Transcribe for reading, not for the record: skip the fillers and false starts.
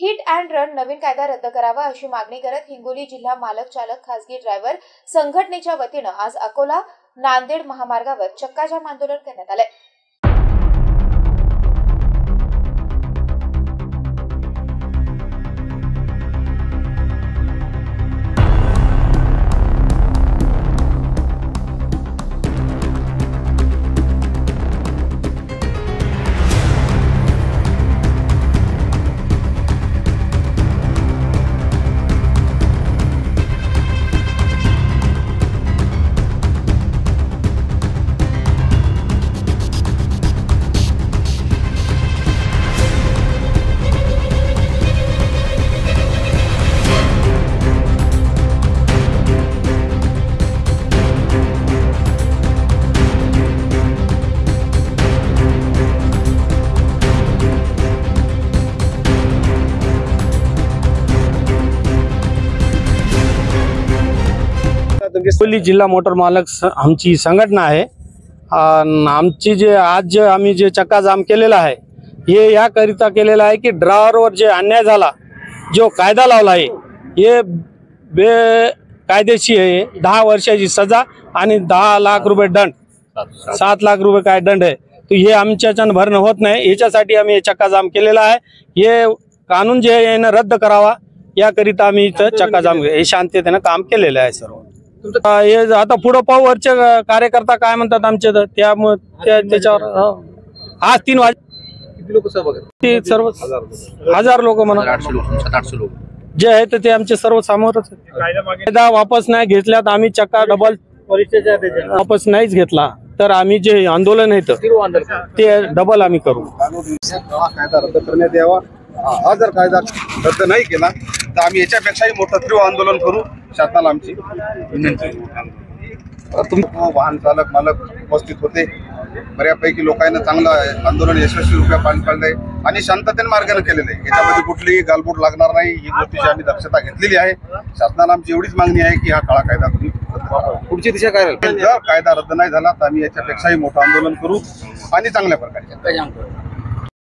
Hit and run नवीन कायदा रद्द करावा अशी मागणी करत हिंगोली जिल्हा मालक चालक खासगी ड्रायव्हर संघटनेच्या वतीनं आज अकोला नांदेड महामार्गावर चक्काजाम आंदोलन करण्यात आले। हिंगोली जिल्हा मोटर मालक आमची संघटना आहे। आमची जे आज आम्ही जे चक्का जाम केलेला आहे हे याकरिता केलेला आहे की ड्रायव्हरवर जे अन्याय झाला, जो कायदा लावला आहे हे बेकायदेशीर आहे। 10 वर्षाची सजा आणि 10 लाख रुपये दंड, 7 लाख रुपये काय दंड आहे। तो हे आमच्याच्यानं भरणं होत नाही, याच्यासाठी आम्ही हे चक्का जाम केलेला आहे। हे कानून जे आहे ना रद्द करावा याकरिता आम्ही इथं चक्का जाम हे शांततेने काम केलेलं आहे। सर्व हे आता पुढे पाहू वरचे कार्यकर्ता काय म्हणतात आमचे, तर त्यामुळे त्याच्यावर आज 3 वाजे किती लोक सहभागी ते सर्व 1000 लोक म्हणा, 800 लोक 700 लोक जे आहे ते आमचे सर्व समोरच कायदा वापस नाही घेतल्यात आम्ही चक्का डबल वापस नाहीच घेतला तर आम्ही जे आंदोलन आहे ते डबल आम्ही करू। कायदा रद्द करण्यात यावा। हा जर कायदा रद्द नाही केला तर आम्ही याच्यापेक्षाही मोठं तीव्र आंदोलन करू। शासनाला आमची विनंती। तुम्ही वाहन चालक मालक उपस्थित होते, बऱ्यापैकी लोकांना चांगलं आंदोलन यशस्वी रूपात पार पाडलंय आणि शांततेने मार्गाने केलेलं आहे। याच्यामध्ये कुठलीही गालबोट लागणार नाही ही गोष्टीची आम्ही दक्षता घेतलेली आहे। शासनाला आमची एवढीच मागणी आहे की हा काळा कायदा तुम्ही पुढची दिशा काय राहील? जर कायदा रद्द नाही झाला तर आम्ही याच्यापेक्षाही मोठं आंदोलन करू आणि चांगल्या प्रकारे